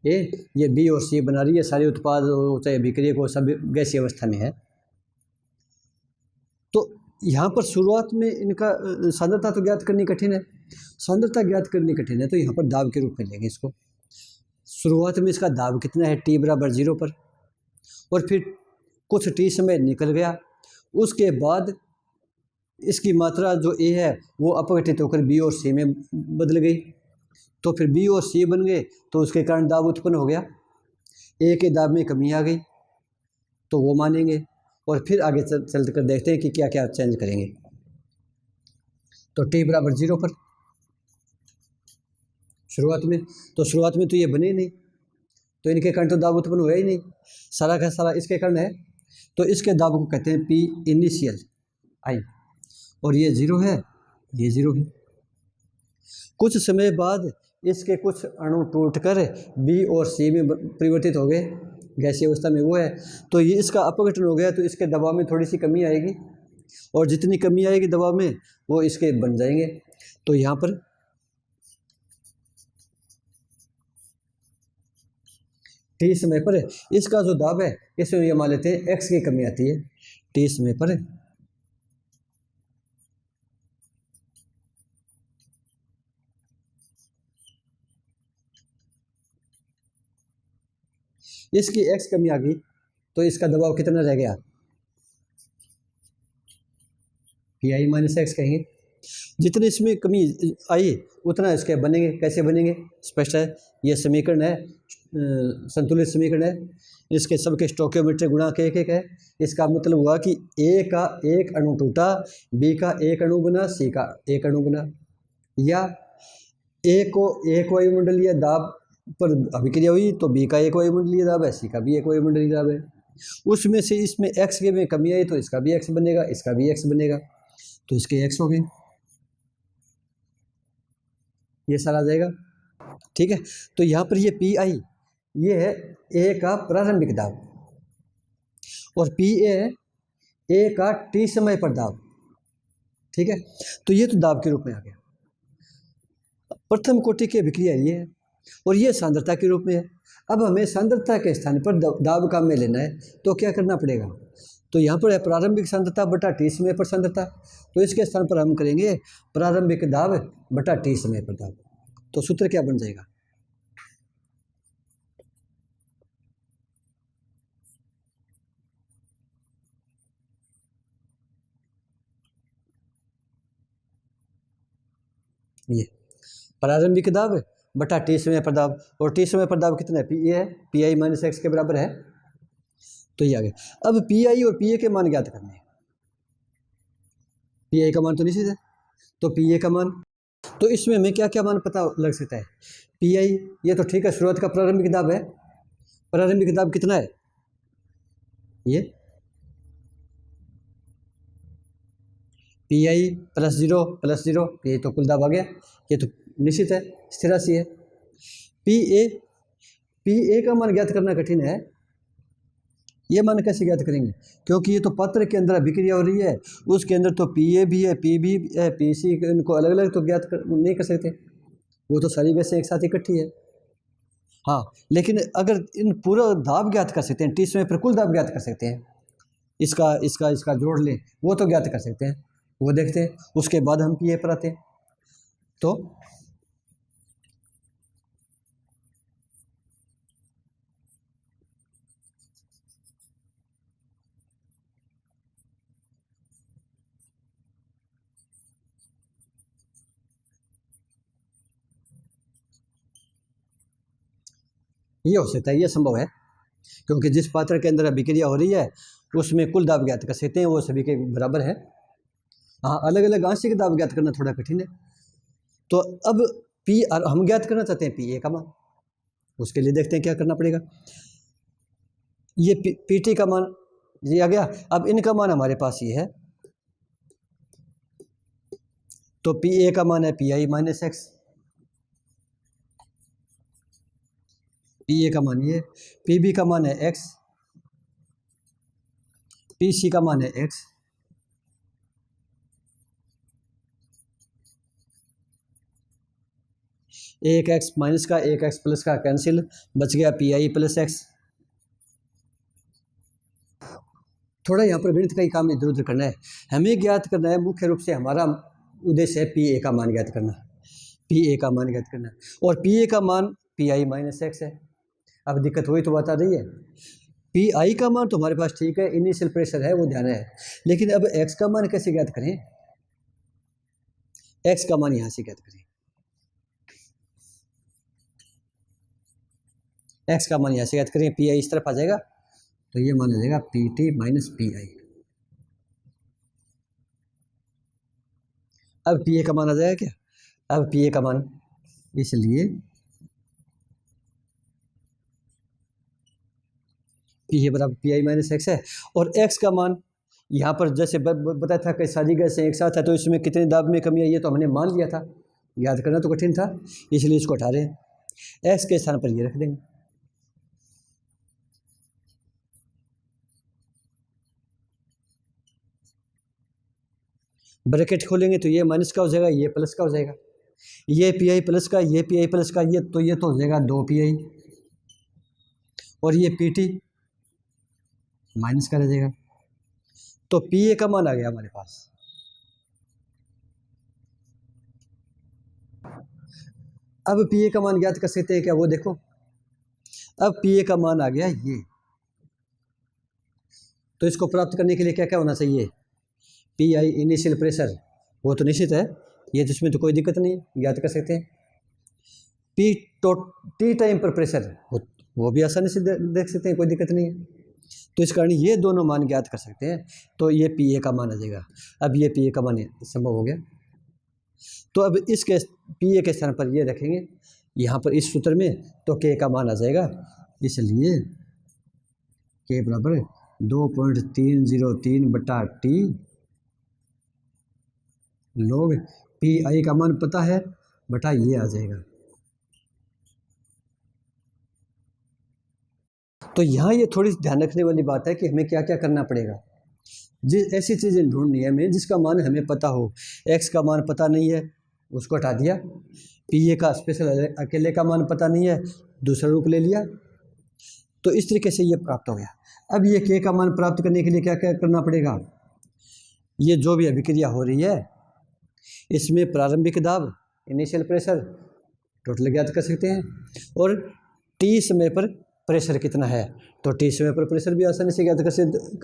ए, ये बी और सी बना रही है, सारे उत्पाद चाहे अभिक्रिया को सब गैसीय अवस्था में है। तो यहाँ पर शुरुआत में इनका सांद्रता तो ज्ञात करनी कठिन है, सांद्रता ज्ञात करनी कठिन है, तो यहाँ पर दाब के रूप में लेंगे इसको। शुरुआत में इसका दाब कितना है? T बराबर 0 पर, और फिर कुछ T समय निकल गया, उसके बाद इसकी मात्रा जो A है वो अपघटित होकर B और C में बदल गई, तो फिर B और C बन गए, तो उसके कारण दाब उत्पन्न हो गया। A के दाब में कमी आ गई तो वो मानेंगे, और फिर आगे चल कर देखते हैं कि क्या क्या चेंज करेंगे। तो T बराबर 0 पर शुरुआत में, तो शुरुआत में तो ये बने ही नहीं, तो इनके कारण तो दाब उत्पन्न हुआ ही नहीं, सारा का सारा इसके कारण है। तो इसके दाब को कहते हैं P इनिशियल आई, और ये 0 है, ये 0 है। कुछ समय बाद इसके कुछ अणु टूटकर B और C में परिवर्तित हो गए, गैसीय अवस्था में वो है, तो ये इसका अपघटन हो गया, तो इसके दबाव में थोड़ी सी कमी आएगी, और जितनी कमी आएगी दबाव में वो इसके बन जाएंगे। तो यहाँ पर T समय पर इसका जो दाब है, इसमें ये मान लेते हैं X की कमी आती है T समय पर। इसकी X कमी आ गई तो इसका दबाव कितना रह गया? PI माइनस X कहेंगे। जितनी इसमें कमी आई उतना इसके बनेंगे। कैसे बनेंगे? स्पष्ट है, ये समीकरण है, संतुलित समीकरण है, इसके सबके स्टोकियोमेट्रिक गुणांक एक एक है। इसका मतलब हुआ कि A का एक अणु टूटा, B का एक अणु बना, C का एक अणु बना, या A को एक वायुमंडलीय दाब पर अभिक्रिया हुई तो बी का एक वायुमंडलीय दाब है, सी का भी एक वायुमंडलीय दाब है। उसमें से इसमें एक्स के में कमी आई तो इसका भी एक्स बनेगा, इसका भी एक्स बनेगा, तो इसके एक्स हो गए, ये सारा आ जाएगा। ठीक है, तो यहाँ पर ये पी आई ये है ए का प्रारंभिक दाब और पी ए का टी समय पर दाब। ठीक है, तो ये तो दाब के रूप में आ गया। प्रथम कोटि की अभिक्रिया ये है और ये सांद्रता के रूप में है। अब हमें सांद्रता के स्थान पर दाब काम में लेना है तो क्या करना पड़ेगा, तो यहाँ पर है प्रारंभिक सांद्रता बटा टी समय पर सांद्रता, तो इसके स्थान पर हम करेंगे प्रारंभिक दाब बटा टी समय पर दाब। तो सूत्र क्या बन जाएगा, ये प्रारंभिक दाब बटा टी समय पर दाब, और टी समय पर दाब कितना है, पी ए है, पी आई माइनस एक्स के बराबर है, तो ये आ गया। अब पी आई और पी ए के मान ज्ञात करने हैं। पी आई का मान तो निश्चित है, तो पी ए का मान, तो इसमें हमें क्या क्या मान पता लग सकता है। पी आई ये तो ठीक है, शुरुआत का प्रारंभिक दाब है, प्रारंभिक दाब कितना है, ये पी आई प्लस जीरो, ये तो कुल दाब आ गया, ये तो निश्चित है, स्थिर राशि है। पी ए का मान ज्ञात करना कठिन है, ये मान कैसे ज्ञात करेंगे, क्योंकि ये तो पात्र के अंदर अभिक्रिया हो रही है, उसके अंदर तो पी ए भी है, पी बी है, पी सी, इनको अलग अलग तो ज्ञात नहीं कर सकते, वो तो सारी वैसे एक साथ इकट्ठी है। हाँ, लेकिन अगर इन पूरा दाब ज्ञात कर सकते हैं, टी समय पर कुल दाब ज्ञात कर सकते हैं, इसका इसका इसका जोड़ लें, वो तो ज्ञात कर सकते हैं, वो देखते हैं, उसके बाद हम पी ए पर आते हैं। तो ये हो सकता है, ये संभव है, क्योंकि जिस पात्र के अंदर अभिक्रिया हो रही है उसमें कुल दाब ज्ञात कर सकते हैं, वो सभी के बराबर है। हाँ, अलग अलग आंशिक दाब ज्ञात करना थोड़ा कठिन है। तो अब पी हम ज्ञात करना चाहते हैं पी ए का मान, उसके लिए देखते हैं क्या करना पड़ेगा। ये पी टी का मान ये आ गया, अब इनका मान हमारे पास ये है, तो पी ए का मान है P I minus x, P A का मान ये, पी बी का मान है एक्स, पी सी का मान है एक्स, एक एक्स माइनस का एक एक्स प्लस का कैंसिल, बच गया पी आई प्लस एक्स। थोड़ा यहाँ पर गणित का ही काम इधर उधर करना है, हमें ज्ञात करना है, मुख्य रूप से हमारा उद्देश्य है पी ए का मान ज्ञात करना, पी ए का मान ज्ञात करना, और पी ए का मान पी आई माइनस एक्स है। अब दिक्कत हुई तो बता रही है, पी आई का मान तो हमारे पास ठीक है, इनिशियल प्रेशर है वो ध्यान है, लेकिन अब एक्स का मान कैसे ज्ञात करें, एक्स का मान यहाँ से ज्ञात करें, एक्स का मान यहाँ से ज्ञात करें, पी आई इस तरफ आ जाएगा, तो ये मान आ जाएगा P T minus P I. अब पी ए का मान आ जाएगा क्या, अब पी ए का मान, इसलिए पी ए बराबर पी आई माइनस एक्स है, और एक्स का मान यहाँ पर जैसे बताया था कि सारी गैसें एक साथ है तो इसमें कितने दाब में कमी है ये तो हमने मान लिया था, याद करना तो कठिन था, इसलिए इसको हटा रहे हैं, एक्स के स्थान पर ये रख देंगे। ब्रैकेट खोलेंगे तो ये माइनस का हो जाएगा, ये प्लस का हो जाएगा, ये पी आई प्लस का, ये पी आई प्लस का, ये तो हो जाएगा 2 पी आई, और ये पी टी माइनस का रह जाएगा, तो पी ए का मान आ गया हमारे पास। अब पी ए का मान ज्ञात कर सकते हैं क्या, वो देखो, अब पी ए का मान आ गया ये, तो इसको प्राप्त करने के लिए क्या क्या होना चाहिए, पी आई इनिशियल प्रेशर वो तो निश्चित है, ये जिसमें तो कोई दिक्कत नहीं, ज्ञात कर सकते हैं। पी टी टाइम पर प्रेशर वो भी आसानी से देख सकते हैं, कोई दिक्कत नहीं है, तो इस कारण ये दोनों मान ज्ञात कर सकते हैं, तो ये पी ए का मान आ जाएगा। अब ये पी ए का मान संभव हो गया, तो अब इसके पी ए के स्थान पर ये रखेंगे, यहाँ पर इस सूत्र में तो के का मान आ जाएगा, इसलिए के बराबर 2.303/t log पी आई का मान पता है बटा ये आ जाएगा। तो यहाँ ये थोड़ी ध्यान रखने वाली बात है कि हमें क्या क्या करना पड़ेगा। जिस ऐसी चीज़ें ढूंढनी है हमें जिसका मान हमें पता हो। एक्स का मान पता नहीं है, उसको हटा दिया। पी ए का स्पेशल अकेले का मान पता नहीं है, दूसरा रूप ले लिया। तो इस तरीके से ये प्राप्त हो गया। अब ये के का मान प्राप्त करने के लिए क्या क्या करना पड़ेगा। ये जो भी अभिक्रिया हो रही है इसमें प्रारंभिक दाब, इनिशियल प्रेशर टोटल ज्ञात कर सकते हैं, और टी समय पर प्रेशर कितना है तो टी समय पर प्रेशर भी आसानी से ज्ञात कर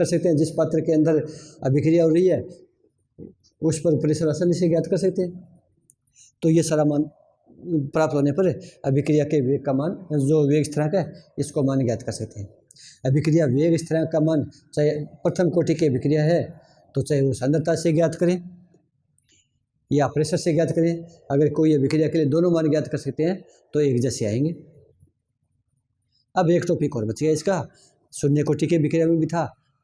सकते हैं। जिस पात्र के अंदर अभिक्रिया हो रही है उस पर प्रेशर आसानी से ज्ञात कर सकते हैं। तो ये सारा मान प्राप्त होने पर अभिक्रिया के वेग का मान, जो वेग स्थिरांक है, इसको मान ज्ञात कर सकते हैं। अभिक्रिया वेग स्थिरांक का मान चाहे प्रथम कोटि की अभिक्रिया है तो चाहे वो सांद्रता से ज्ञात करें या प्रेशर से ज्ञात करें। अगर कोई अभिक्रिया के लिए दोनों मान ज्ञात कर सकते हैं तो एक जैसे आएंगे। अब एक टॉपिक और बच गया इसका, शून्य कोटि की अभिक्रिया में भी था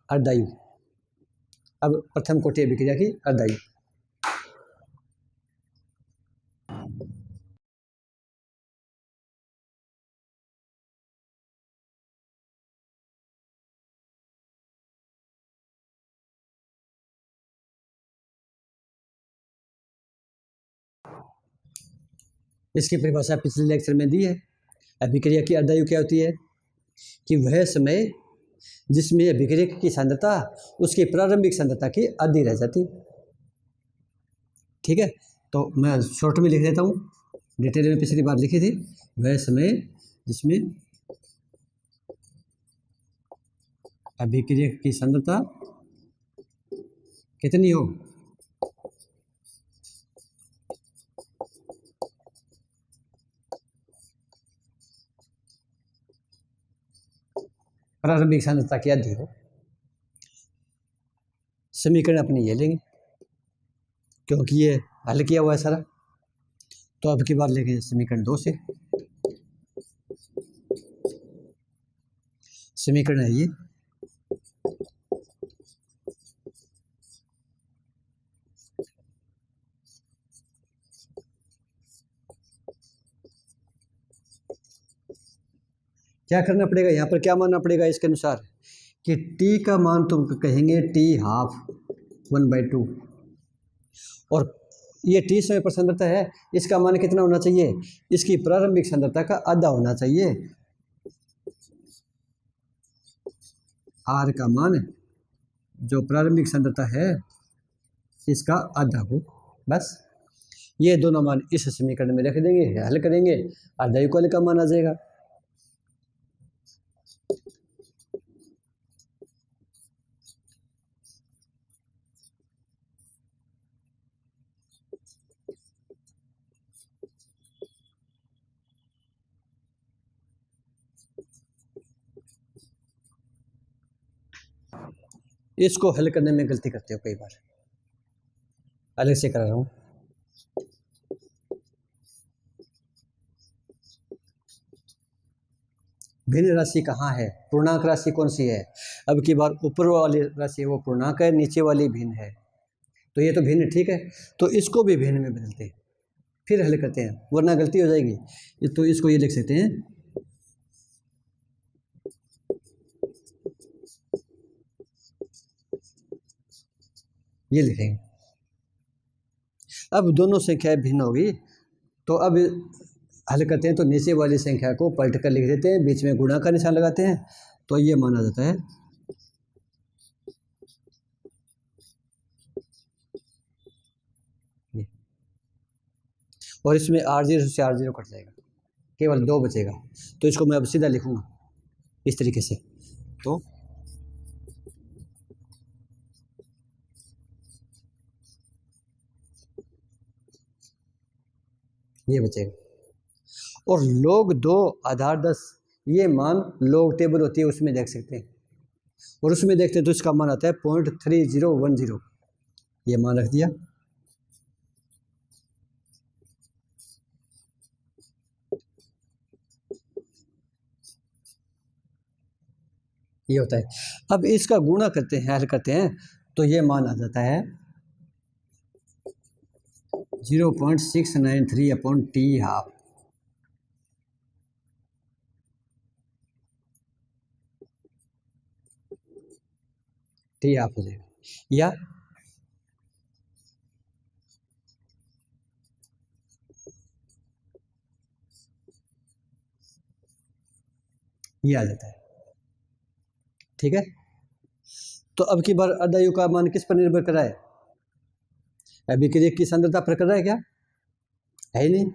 अर्धायु। अब प्रथम कोटि अभिक्रिया की अर्धायु। इसकी परिभाषा पिछले लेक्चर में दी है। अभिक्रिया की अर्धायु क्या होती है कि वह समय जिसमें अभिक्रिया की सांद्रता उसकी प्रारंभिक सांद्रता की आधी रह जाती। ठीक है, तो मैं शॉर्ट में लिख देता हूँ, डिटेल में पिछली बार लिखी थी। वह समय जिसमें अभिक्रिया की सांद्रता कितनी हो, प्रारंभिक सांद्रता की आधी हो। समीकरण अपने ये लेंगे क्योंकि ये हल किया हुआ है सारा। तो अब की बार लेंगे समीकरण 2 से। समीकरण है ये, क्या करना पड़ेगा, यहाँ पर क्या मानना पड़ेगा इसके अनुसार कि t का मान तुम कहेंगे t हाफ 1/2, और ये t समय पर सांद्रता है, इसका मान कितना होना चाहिए, इसकी प्रारंभिक सांद्रता का आधा होना चाहिए। r का मान जो प्रारंभिक सांद्रता है इसका आधा हो, बस। ये दोनों मान इस समीकरण में रख देंगे, हल करेंगे, अर्धायु काल का मान आ जाएगा। इसको हल करने में गलती करते हो कई बार, अलग से करा रहा हूँ। भिन्न राशि कहाँ है, पूर्णांक राशि कौन सी है। अब की बार ऊपर वाली राशि वो पूर्णांक है, नीचे वाली भिन्न है। तो ये तो भिन्न ठीक है, तो इसको भी भिन्न में बदलते हैं, फिर हल करते हैं, वरना गलती हो जाएगी। तो इसको ये लिख सकते हैं, ये लिखेंगे। अब दोनों संख्याएं भिन्न होगी, तो अब हल करते हैं। तो नीचे वाली संख्या को पलट कर लिख देते हैं, बीच में गुणा का निशान लगाते हैं, तो ये माना जाता है ये। और इसमें R0 से R0 कट जाएगा, केवल 2 बचेगा। तो इसको मैं अब सीधा लिखूंगा इस तरीके से, तो ये बचेगा। और log 2 आधार 10 ये मान log टेबल होती है उसमें देख सकते हैं, और उसमें देखते हैं तो इसका मान आता है 0.3010, ये मान रख दिया। ये होता है। अब इसका गुणा करते हैं, हल करते हैं, तो ये मान आ जाता है 0.693 upon T half. T half हो जाएगा, या ये आ जाता है। ठीक है, तो अब की बार अर्धायु का मान किस पर निर्भर कर रहा है? अभिक्रियक की सांद्रता पर कर रहा है क्या? है ही नहीं।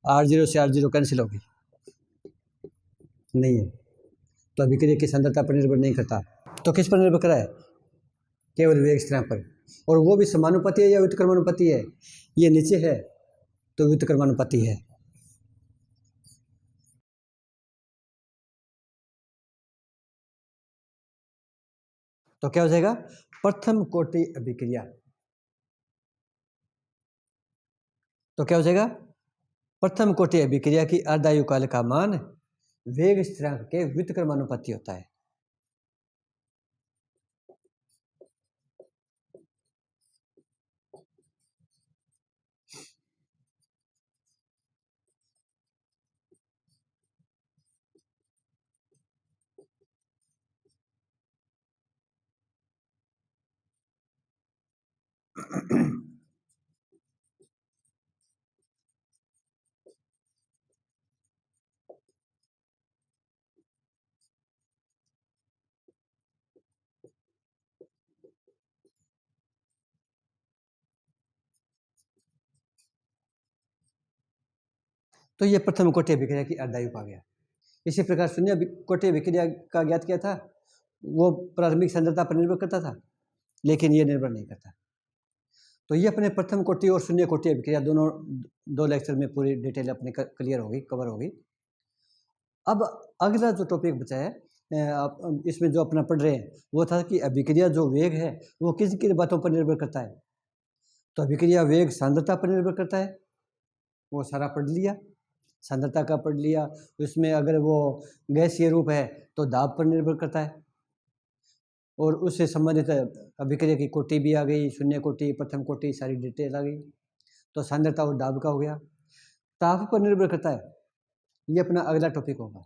R0 से R0 कैंसिल होगी, नहीं है, तो अभिक्रियक की सांद्रता पर निर्भर नहीं करता। तो किस पर निर्भर कर रहा है? केवल वेग स्थिरांक पर, और वो भी समानुपाती है या व्युत्क्रमानुपाती है? ये नीचे है तो व्युत्क्रमानुपाती है। तो क्या हो जाएगा? प्रथम कोटि अभिक्रिया, तो क्या हो जाएगा? प्रथम कोटि अभिक्रिया की अर्धायु काल का मान वेग स्थिरांक के व्युत्क्रमानुपाती होता है। तो ये प्रथम कोटि अभिक्रिया की अर्धायु आ गया। इसी प्रकार शून्य कोटि अभिक्रिया का ज्ञात किया था, वो प्रारंभिक सांद्रता पर निर्भर करता था, लेकिन ये निर्भर नहीं करता। तो ये अपने प्रथम कोटि और शून्य कोटि अभिक्रिया दोनों दो लेक्चर में पूरी डिटेल अपने क्लियर होगी, कवर होगी। अब अगला जो टॉपिक बचा है, इसमें जो अपना पढ़ रहे हैं, वो था कि अभिक्रिया जो वेग है वो किस किन बातों पर निर्भर करता है? तो अभिक्रिया वेग सांद्रता पर निर्भर करता है, वो सारा पढ़ लिया, सांद्रता का पढ़ लिया। उसमें अगर वो गैसीय रूप है तो दाब पर निर्भर करता है, और उससे संबंधित अभिक्रिया की कोटि भी आ गई, शून्य कोटि, प्रथम कोटि, सारी डिटेल आ गई। तो सांद्रता और दाब का हो गया। ताप पर निर्भर करता है, ये अपना अगला टॉपिक होगा।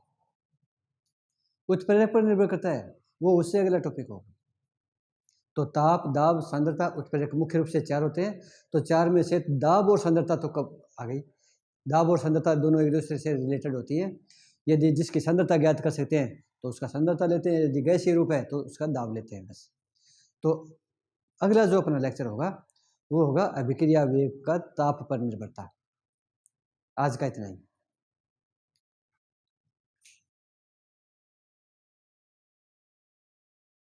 उत्प्रेरक पर निर्भर करता है, वो उससे अगला टॉपिक होगा। तो ताप, दाब, सांद्रता, उत्प्रेरक मुख्य रूप से चार होते हैं। तो चार में से दाब और सांद्रता तो कब आ गई? दाब और सांद्रता दोनों एक दूसरे से रिलेटेड होती है। यदि जिसकी सांद्रता ज्ञात कर सकते हैं तो उसका सांद्रता लेते हैं, यदि गैसीय रूप है तो उसका दाब लेते हैं, बस। तो अगला जो अपना लेक्चर होगा वो होगा अभिक्रिया वेग का ताप पर निर्भरता। आज का इतना ही।